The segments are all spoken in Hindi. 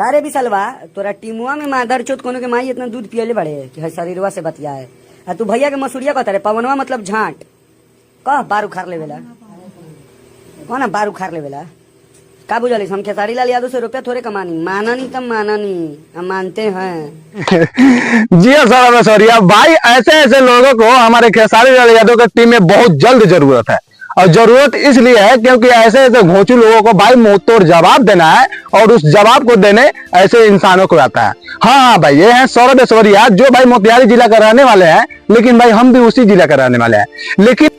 कारे भी सलवा तोरा टीमुआ में माधर चोत कोनो के माई इतना दूध पियले बड़े कि शरीरवा से बतिया है। आ तू भैया के मसूरिया कहता रे पवनवा मतलब झांट कह बार उखाड़ लेवेला कौन बार उखाड़ लेवेला का बुझल हम खेसारी लाल यादव से रुपया थोड़े कमानी मानानी तब मानानी हम मानते हैं। जी सर सौरिया भाई ऐसे ऐसे लोगों को हमारे खेसारी लाल यादव की टीम में बहुत जल्द जरूरत है और जरूरत इसलिए है क्योंकि ऐसे ऐसे घोंचू लोगों को भाई मुंह तोड़ जवाब देना है और उस जवाब को देने ऐसे इंसानों को आता है। हाँ भाई ये है सौरभ ऐश्वर्या जो भाई मोतिहारी जिला का रहने वाले हैं, लेकिन भाई हम भी उसी जिला का रहने वाले हैं। लेकिन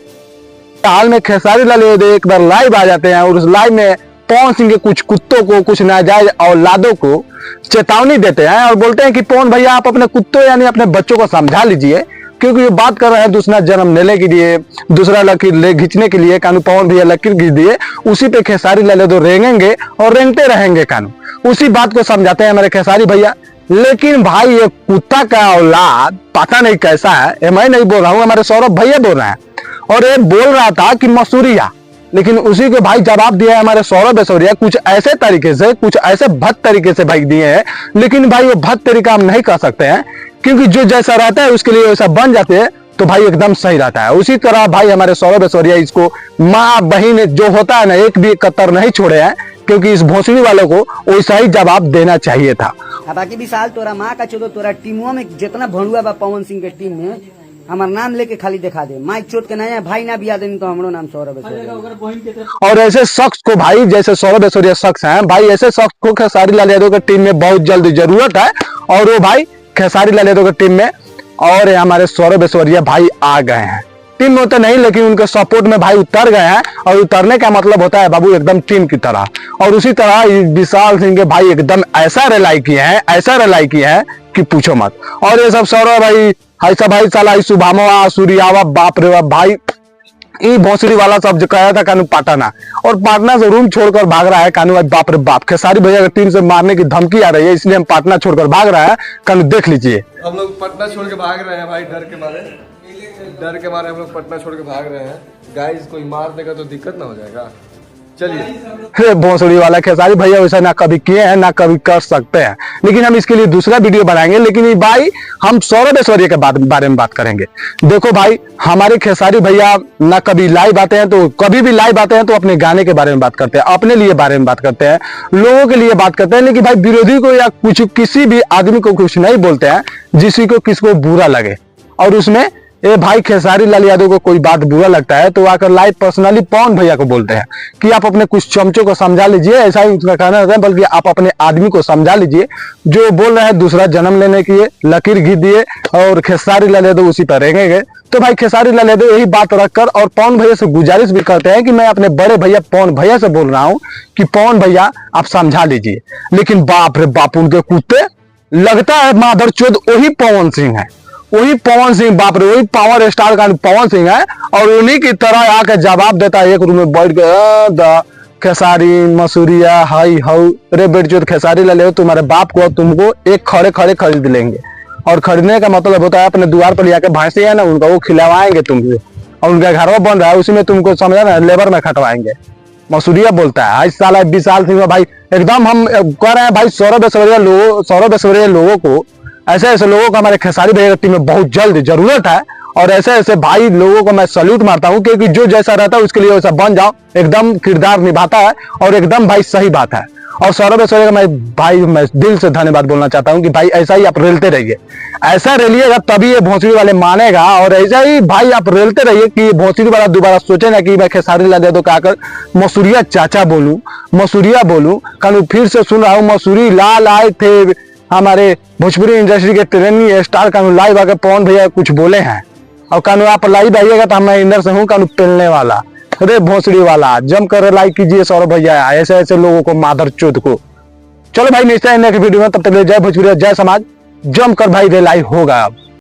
हाल में खेसारी लाल यादव एक बार लाइव आ जाते हैं और उस लाइव में पवन सिंह के कुछ कुत्तों को कुछ नाजायज औलादों को चेतावनी देते हैं और बोलते हैं कि पवन भैया आप अपने कुत्तों यानी अपने बच्चों को समझा लीजिए, क्योंकि ये बात कर रहे हैं दूसरा जन्म लेने के लिए, दूसरा लकीर ले खींचने के लिए। कानू पवन भैया लकीर खींच दिए, उसी पे खेसारी लाल यादव रेंगेंगे और रेंगते रहेंगे। कानू उसी बात को समझाते हैं हमारे खेसारी भैया। लेकिन भाई ये कुत्ता का औलाद पता नहीं कैसा है, मैं नहीं बोल रहा हूँ, हमारे सौरभ भैया बोल रहे हैं। और ये बोल रहा था कि मसूरिया, लेकिन उसी को भाई जवाब दिया है हमारे सौरभ ऐश्वर्या कुछ ऐसे तरीके से, कुछ ऐसे भद्द तरीके से भाई दिए हैं। लेकिन भाई वो भद्द तरीका हम नहीं कर सकते हैं, क्योंकि जो जैसा रहता है उसके लिए वैसा बन जाते हैं तो भाई एकदम सही रहता है। उसी तरह भाई हमारे सौरभ ऐश्वर्या इसको माँ बहन जो होता है ना, एक भी कतर नहीं छोड़े हैं, क्योंकि इस भोसड़ी वालों को वैसा ही जवाब देना चाहिए था। बाकी विशाल तोरा माँ का चोदो तोरा टीमुआ में जितना भणुआ बा पवन सिंह के टीम में हमार नाम लेके खाली दिखा दे, माइक चोट के नया भाई ना बिया देनी तो हमरो नाम सौरभ ऐश्वर्या। और ऐसे शख्स को भाई जैसे सौरभ ऐश्वर्या शख्स हैं भाई, ऐसे शख्स को खेसारी लाल यादव की टीम में बहुत जल्द जरूरत है। और वो भाई खेसारी लाल यादव की टीम में और हमारे सौरभ ऐश्वर्या भाई आ गए हैं। टीम में तो नहीं, लेकिन उनके सपोर्ट में भाई उतर गए हैं। और उतरने का मतलब होता है बाबू एकदम टीम की तरह। और उसी तरह विशाल सिंह के भाई एकदम ऐसा रिलाई किए हैं, ऐसा रिलाई किए हैं कि पूछो मत। और ये सब सौरभ भाई ऐसा भाई साला सुभामवा सूर्यावा बाप रे बाप भाई, ये भोसड़ी वाला सब जो कहा था कानू पाटना, और पाटना से रूम छोड़कर भाग रहा है कानू। आज बाप रे बाप खेसारी भैया की टीम से मारने की धमकी आ रही है, इसलिए हम पाटना छोड़कर भाग रहा है। कानू देख लीजिए, हम लोग पटना छोड़ के भाग रहे हैं भाई, डर के मारे हम लोग पटना छोड़ के भाग रहे हैं। गाइस कोई मार देगा तो दिक्कत ना हो जाएगा। चलिए भोसड़ी वाला खेसारी भैया वैसा ना कभी किए हैं ना कभी कर सकते हैं, लेकिन हम इसके लिए दूसरा वीडियो बनाएंगे। लेकिन भाई हम सौरभ ऐश्वर्या के बारे में बात करेंगे। देखो भाई हमारे खेसारी भैया ना कभी लाइव आते हैं, तो कभी भी लाइव आते हैं तो अपने गाने के बारे में बात करते हैं, अपने लिए बारे में बात करते हैं, लोगों के लिए बात करते हैं। लेकिन भाई विरोधी को या कुछ किसी भी आदमी को कुछ नहीं बोलते हैं जिसी को किसको बुरा लगे। और उसमें ये भाई खेसारी लाल यादव को कोई बात बुरा लगता है तो आकर लाइव पर्सनली पवन भैया को बोलते हैं कि आप अपने कुछ चमचों को समझा लीजिए। ऐसा ही उसका कहना रहता है, बल्कि आप अपने आदमी को समझा लीजिए जो बोल रहे हैं दूसरा जन्म लेने के लिए लकीर घी दिए और खेसारी लाल यादव उसी पर रहेंगे। तो भाई खेसारी लाल यादव यही बात रखकर और पवन भैया से गुजारिश भी करते हैं कि मैं अपने बड़े भैया पवन भैया से बोल रहा हूँ कि पवन भैया आप समझा लीजिए। लेकिन बाप रे बाप उनके कुत्ते, लगता है माधर चोद वही पवन सिंह है, वही पवन सिंह बाप रे, वही पावर स्टार का पवन सिंह है। और उन्हीं की तरह आके जवाब देता है एक रूम में बैठ के, खेसारी मसूरिया हाई हाउ रे बेट चोद खेसारी लाल यादव तुम्हारे बाप को तुमको एक खड़े खड़े खरीद लेंगे। और खरीदने का मतलब होता है अपने द्वार पर जाके भैंसे है ना उनका वो खिलवाएंगे तुमको, और उनका घर बन रहा है उसी में तुमको समझा ना लेबर में खटवाएंगे। मसूरिया बोलता है आज साला विशाल सिंह भाई एकदम हम कह रहे हैं भाई सौरभ ऐश्वर्या लोगों को, ऐसे ऐसे लोगों को हमारे खेसारी भैया की टीम में बहुत जल्द जरूरत है। और ऐसे ऐसे भाई लोगों को मैं सैल्यूट मारता हूं, क्योंकि जो जैसा रहता है उसके लिए वैसा बन जाओ, एकदम किरदार निभाता है और एकदम भाई सही बात है। और सौरभ ऐश्वर्या का मैं दिल से धन्यवाद बोलना चाहता हूं कि भाई ऐसा ही आप रेलते रहिए, ऐसा रेलिएगा तभी ये भोसड़ी वाले मानेगा। और ऐसा ही भाई आप रेलते रहिए कि भोसड़ी वाला दोबारा सोचे ना कि मैं खेसारी लाल यादव का आकर मसूरिया चाचा बोलूं, मसूरिया बोलूं। कल फिर से सुन रहा हूँ मसूरी लाल आए थे हमारे भोजपुरी इंडस्ट्री के ट्रेनिंग स्टार कानू लाइव आकर पवन भैया कुछ बोले हैं। और कानू आप लाइव आइएगा तो मैं इंदर से हूँ कानू पेलने वाला, अरे भोसड़ी वाला जम कर लाइक कीजिए सौरभ भैया ऐसे ऐसे लोगों को माधर चोद को। चलो भाई नेक्स्ट वीडियो में, तब तक जय भोजपुरी जय समाज, जम कर भाई रे लाइव होगा अब।